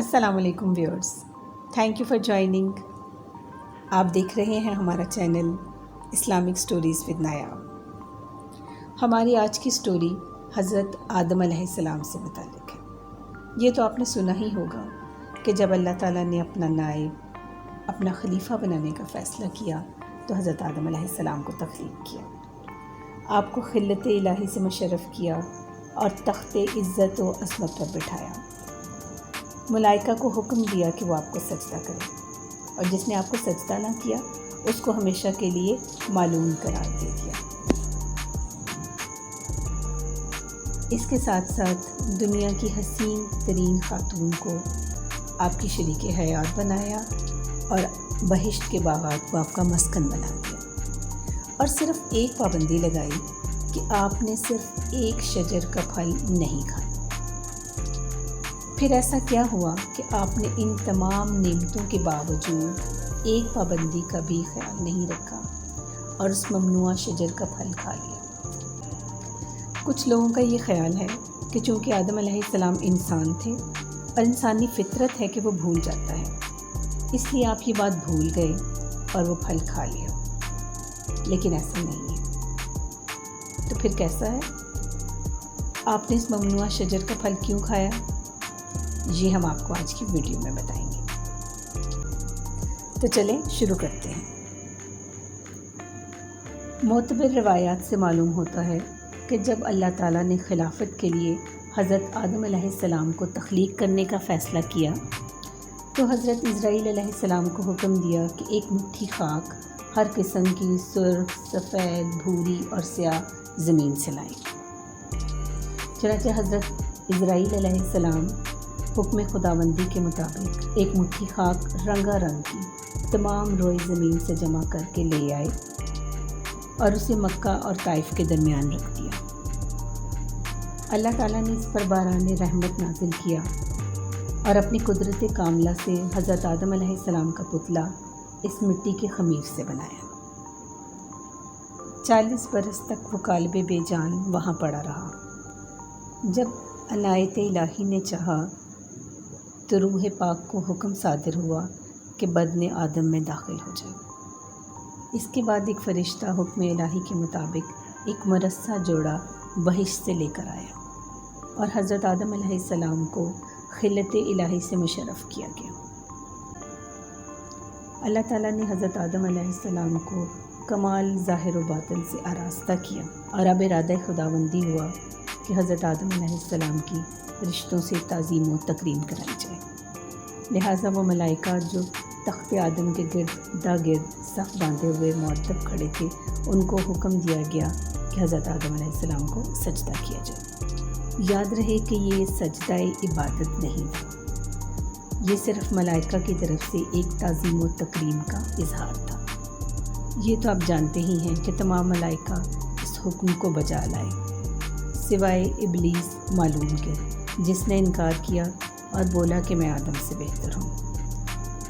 السلام علیکم viewers, thank you for joining. آپ دیکھ رہے ہیں ہمارا چینل اسلامک سٹوریز ود نایاب۔ ہماری آج کی سٹوری حضرت آدم علیہ السلام سے متعلق ہے۔ یہ تو آپ نے سنا ہی ہوگا کہ جب اللہ تعالیٰ نے اپنا نائب، اپنا خلیفہ بنانے کا فیصلہ کیا تو حضرت آدم علیہ السلام کو تخلیق کیا، آپ کو خلت الہی سے مشرف کیا اور تخت عزت و عظمت پر بٹھایا۔ ملائکہ کو حکم دیا کہ وہ آپ کو سجدہ کرے، اور جس نے آپ کو سجدہ نہ کیا اس کو ہمیشہ کے لیے معلوم قرار دے دیا۔ اس کے ساتھ ساتھ دنیا کی حسین ترین خاتون کو آپ کی شریک حیات بنایا اور بہشت کے باغات کو آپ کا مسکن بنا دیا، اور صرف ایک پابندی لگائی کہ آپ نے صرف ایک شجر کا پھل نہیں کھانا۔ پھر ایسا کیا ہوا کہ آپ نے ان تمام نعمتوں کے باوجود ایک پابندی کا بھی خیال نہیں رکھا اور اس ممنوعہ شجر کا پھل کھا لیا۔ کچھ لوگوں کا یہ خیال ہے کہ چونکہ آدم علیہ السلام انسان تھے اور انسانی فطرت ہے کہ وہ بھول جاتا ہے، اس لیے آپ یہ بات بھول گئے اور وہ پھل کھا لیا، لیکن ایسا نہیں ہے۔ تو پھر کیسا ہے؟ آپ نے اس ممنوعہ شجر کا پھل کیوں کھایا؟ یہ ہم آپ کو آج کی ویڈیو میں بتائیں گے۔ تو چلیں شروع کرتے ہیں۔ معتبر روایات سے معلوم ہوتا ہے کہ جب اللہ تعالیٰ نے خلافت کے لیے حضرت آدم علیہ السلام کو تخلیق کرنے کا فیصلہ کیا تو حضرت اسرائیل علیہ السلام کو حکم دیا کہ ایک مٹھی خاک ہر قسم کی سرخ، سفید، بھوری اور سیاہ زمین سے لائیں۔ چنانچہ حضرت اسرائیل علیہ السلام حکم خداوندی کے مطابق ایک مٹھی خاک رنگا رنگ کی تمام روئے زمین سے جمع کر کے لے آئے اور اسے مکہ اور طائف کے درمیان رکھ دیا۔ اللہ تعالیٰ نے اس پر باران رحمت نازل کیا اور اپنی قدرت کاملہ سے حضرت آدم علیہ السلام کا پتلا اس مٹی کے خمیر سے بنایا۔ 40 برس تک وہ قالب بے جان وہاں پڑا رہا۔ جب عنایت الہی نے چاہا تو روح پاک کو حکم صادر ہوا کہ بدن آدم میں داخل ہو جائے۔ اس کے بعد ایک فرشتہ حکم الہی کے مطابق ایک مرصع جوڑا بہشت سے لے کر آیا اور حضرت آدم علیہ السلام کو خلت الہی سے مشرف کیا گیا۔ اللہ تعالیٰ نے حضرت آدم علیہ السلام کو کمال ظاہر و باطن سے آراستہ کیا، اور اب ارادہ خداوندی ہوا کہ حضرت آدم علیہ السلام کی رشتوں سے تعظیم و تکریم کرائی جائے۔ لہٰذا وہ ملائکہ جو تخت آدم کے گرد صف باندھے ہوئے مرتب کھڑے تھے، ان کو حکم دیا گیا کہ حضرت آدم علیہ السلام کو سجدہ کیا جائے۔ یاد رہے کہ یہ سجدہ عبادت نہیں تھا، یہ صرف ملائکہ کی طرف سے ایک تعظیم و تکریم کا اظہار تھا۔ یہ تو آپ جانتے ہی ہیں کہ تمام ملائکہ اس حکم کو بجا لائے، سوائے ابلیس معلوم کے، جس نے انکار کیا اور بولا کہ میں آدم سے بہتر ہوں،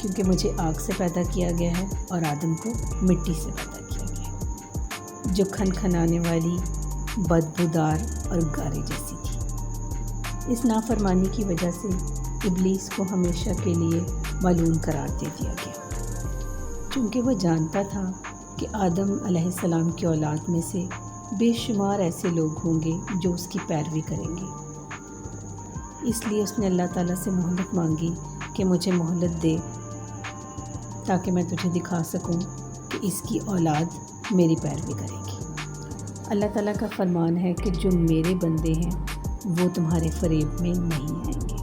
کیونکہ مجھے آگ سے پیدا کیا گیا ہے اور آدم کو مٹی سے پیدا کیا گیا ہے، جو کھنکھنانے والی، بدبودار اور گارے جیسی تھی۔ اس نافرمانی کی وجہ سے ابلیس کو ہمیشہ کے لیے ملعون قرار دے دیا گیا، چونکہ وہ جانتا تھا کہ آدم علیہ السلام کی اولاد میں سے بے شمار ایسے لوگ ہوں گے جو اس کی پیروی کریں گے۔ اس لیے اس نے اللہ تعالیٰ سے مہلت مانگی کہ مجھے مہلت دے تاکہ میں تجھے دکھا سکوں کہ اس کی اولاد میری پیروی کرے گی۔ اللہ تعالیٰ کا فرمان ہے کہ جو میرے بندے ہیں وہ تمہارے فریب میں نہیں آئیں گے،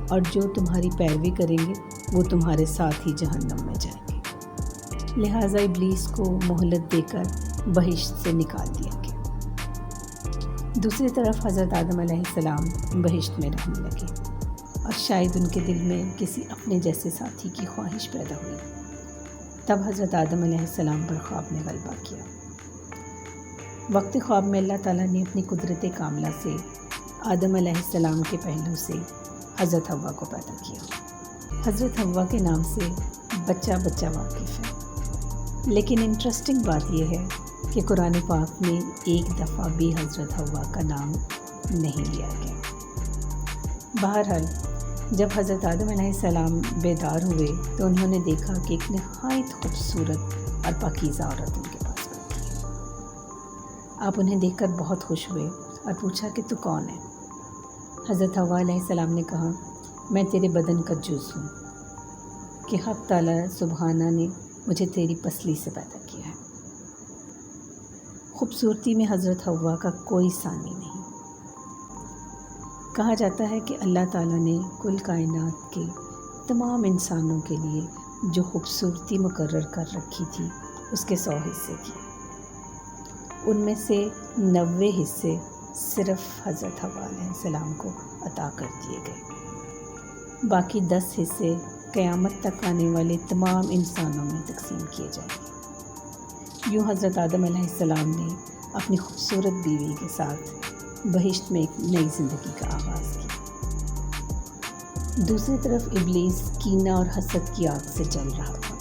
اور جو تمہاری پیروی کریں گے وہ تمہارے ساتھ ہی جہنم میں جائیں گے۔ لہٰذا ابلیس کو مہلت دے کر بہشت سے نکال دیا گیا۔ دوسری طرف حضرت آدم علیہ السلام بہشت میں رہنے لگے، اور شاید ان کے دل میں کسی اپنے جیسے ساتھی کی خواہش پیدا ہوئی۔ تب حضرت آدم علیہ السلام پر خواب نے غلبہ کیا۔ وقت خواب میں اللہ تعالیٰ نے اپنی قدرت کاملہ سے آدم علیہ السلام کے پہلو سے حضرت حوا کو پیدا کیا۔ حضرت حوا کے نام سے بچہ بچہ واقف ہے، لیکن انٹرسٹنگ بات یہ ہے کہ قرآن پاک میں ایک دفعہ بھی حضرت حوا کا نام نہیں لیا گیا۔ بہرحال جب حضرت آدم علیہ السلام بیدار ہوئے تو انہوں نے دیکھا کہ ایک نہایت خوبصورت اور پاکیزہ عورت ان کے پاس بیٹھی ہے۔ آپ انہیں دیکھ کر بہت خوش ہوئے اور پوچھا کہ تو کون ہے؟ حضرت حوا علیہ السلام نے کہا، میں تیرے بدن کا جز ہوں کہ حق تعالیٰ سبحانہ نے مجھے تیری پسلی سے پیدا کیا ہے۔ خوبصورتی میں حضرت حوا کا کوئی ثانی نہیں۔ کہا جاتا ہے کہ اللہ تعالیٰ نے کل کائنات کے تمام انسانوں کے لیے جو خوبصورتی مقرر کر رکھی تھی اس کے 100 حصے کیے۔ ان میں سے 90 حصے صرف حضرت حوا علیہ السلام کو عطا کر دیے گئے، باقی 10 حصے قیامت تک آنے والے تمام انسانوں میں تقسیم کیے جائیں گے۔ یوں حضرت آدم علیہ السلام نے اپنی خوبصورت بیوی کے ساتھ بہشت میں ایک نئی زندگی کا آغاز کیا۔ دوسری طرف ابلیس کینہ اور حسد کی آگ سے جل رہا تھا۔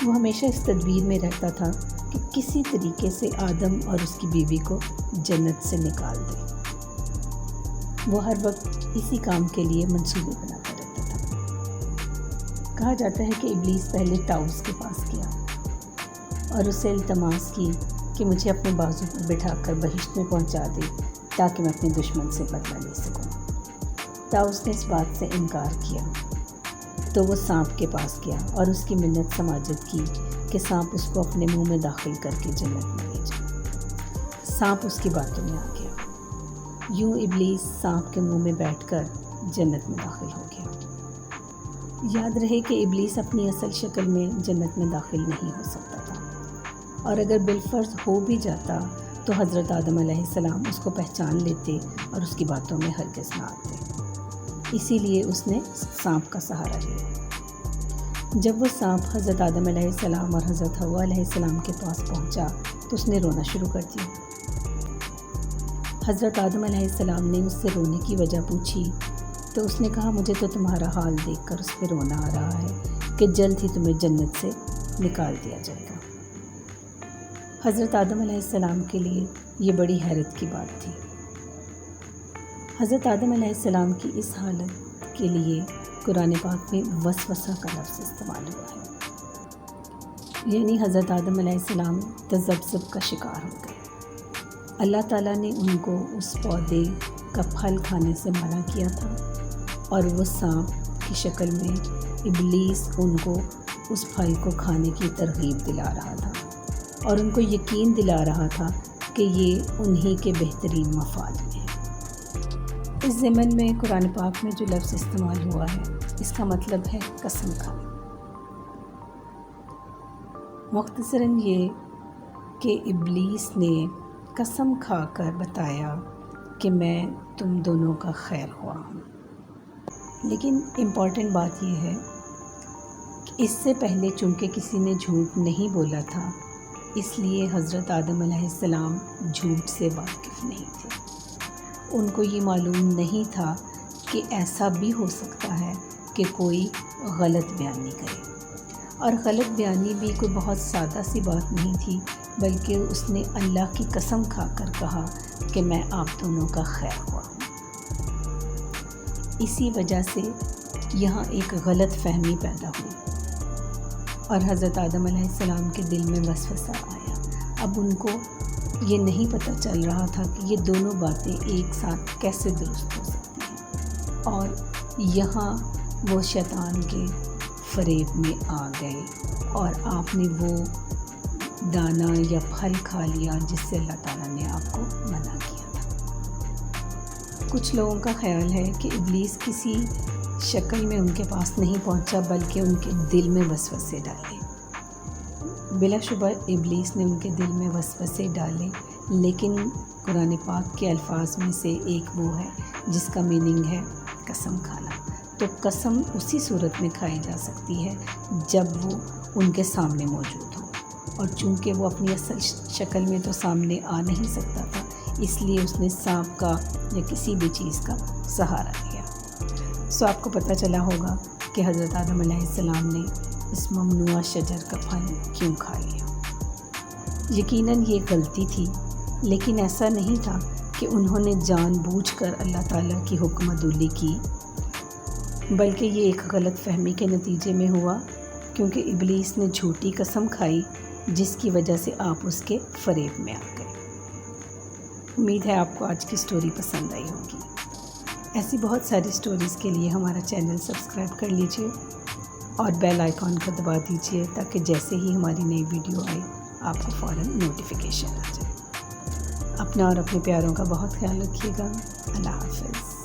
وہ ہمیشہ اس تدبیر میں رہتا تھا کہ کسی طریقے سے آدم اور اس کی بیوی کو جنت سے نکال دے۔ وہ ہر وقت اسی کام کے لیے منصوبے بناتا رہتا تھا۔ کہا جاتا ہے کہ ابلیس پہلے طاؤس کے پاس گیا اور اسے التماس کی کہ مجھے اپنے بازو پر بٹھا کر بہشت میں پہنچا دے تاکہ میں اپنے دشمن سے بدلہ لے سکوں۔ طاؤس نے اس بات سے انکار کیا تو وہ سانپ کے پاس گیا اور اس کی منت سماجت کی کہ سانپ اس کو اپنے منہ میں داخل کر کے جنت میں لے جائے۔ سانپ اس کی باتوں میں آ گیا۔ یوں ابلیس سانپ کے منہ میں بیٹھ کر جنت میں داخل ہو گیا۔ یاد رہے کہ ابلیس اپنی اصل شکل میں جنت میں داخل نہیں ہو سکتا تھا، اور اگر بالفرض ہو بھی جاتا تو حضرت آدم علیہ السلام اس کو پہچان لیتے اور اس کی باتوں میں ہرگز نہ آتے۔ اسی لیے اس نے سانپ کا سہارا لیا۔ جب وہ سانپ حضرت آدم علیہ السلام اور حضرت حوا علیہ السلام کے پاس پہنچا تو اس نے رونا شروع کر دیا۔ حضرت آدم علیہ السلام نے اس سے رونے کی وجہ پوچھی تو اس نے کہا، مجھے تو تمہارا حال دیکھ کر اس پہ رونا آ رہا ہے کہ جلد ہی تمہیں جنت سے نکال دیا جائے گا۔ حضرت آدم علیہ السلام کے لیے یہ بڑی حیرت کی بات تھی۔ حضرت آدم علیہ السلام کی اس حالت کے لیے قرآن پاک میں وسوسہ کا لفظ استعمال ہوا ہے، یعنی حضرت آدم علیہ السلام تذبذب کا شکار ہو گئے۔ اللہ تعالیٰ نے ان کو اس پودے کا پھل کھانے سے منع کیا تھا، اور وہ سانپ کی شکل میں ابلیس ان کو اس پھل کو کھانے کی ترغیب دلا رہا تھا، اور ان کو یقین دلا رہا تھا کہ یہ انہی کے بہترین مفاد میں ہے۔ اس ضمن میں قرآن پاک میں جو لفظ استعمال ہوا ہے اس کا مطلب ہے قسم کھانا۔ مختصراً یہ کہ ابلیس نے قسم کھا کر بتایا کہ میں تم دونوں کا خیر خواہ ہوں۔ لیکن امپورٹنٹ بات یہ ہے کہ اس سے پہلے چونکہ کسی نے جھوٹ نہیں بولا تھا، اس لیے حضرت آدم علیہ السلام جھوٹ سے واقف نہیں تھے۔ ان کو یہ معلوم نہیں تھا کہ ایسا بھی ہو سکتا ہے کہ کوئی غلط بیانی کرے، اور غلط بیانی بھی کوئی بہت سادہ سی بات نہیں تھی، بلکہ اس نے اللہ کی قسم کھا کر کہا کہ میں آپ دونوں کا خیر خواہ ہوں۔ اسی وجہ سے یہاں ایک غلط فہمی پیدا ہوئی اور حضرت آدم علیہ السلام کے دل میں وسوسہ آیا۔ اب ان کو یہ نہیں پتہ چل رہا تھا کہ یہ دونوں باتیں ایک ساتھ کیسے درست ہو سکتی ہیں، اور یہاں وہ شیطان کے فریب میں آ گئے اور آپ نے وہ دانہ یا پھل کھا لیا جس سے اللہ تعالیٰ نے آپ کو منع کیا تھا۔ کچھ لوگوں کا خیال ہے کہ ابلیس کسی شکل میں ان کے پاس نہیں پہنچا، بلکہ ان کے دل میں وسوسے ڈالے۔ بلا شبہ ابلیس نے ان کے دل میں وسوسے ڈالے، لیکن قرآن پاک کے الفاظ میں سے ایک وہ ہے جس کا میننگ ہے قسم کھانا۔ تو قسم اسی صورت میں کھائی جا سکتی ہے جب وہ ان کے سامنے موجود ہو، اور چونکہ وہ اپنی اصل شکل میں تو سامنے آ نہیں سکتا تھا، اس لیے اس نے سانپ کا یا کسی بھی چیز کا سہارا لیا۔ آپ کو پتہ چلا ہوگا کہ حضرت آدم علیہ السلام نے اس ممنوعہ شجر کا پھل کیوں کھا لیا۔ یقیناً یہ غلطی تھی، لیکن ایسا نہیں تھا کہ انہوں نے جان بوجھ کر اللہ تعالیٰ کی حکم عدولی کی بلکہ یہ ایک غلط فہمی کے نتیجے میں ہوا، کیونکہ ابلیس نے جھوٹی قسم کھائی جس کی وجہ سے آپ اس کے فریب میں آ گئے۔ امید ہے آپ کو آج کی سٹوری پسند آئی ہوگی۔ ایسی بہت ساری سٹوریز کے لیے ہمارا چینل سبسکرائب کر لیجئے اور بیل آئیکن کو دبا دیجئے تاکہ جیسے ہی ہماری نئی ویڈیو آئے آپ کو فوراً نوٹیفیکیشن آ جائے۔ اپنا اور اپنے پیاروں کا بہت خیال رکھیے گا۔ اللہ حافظ۔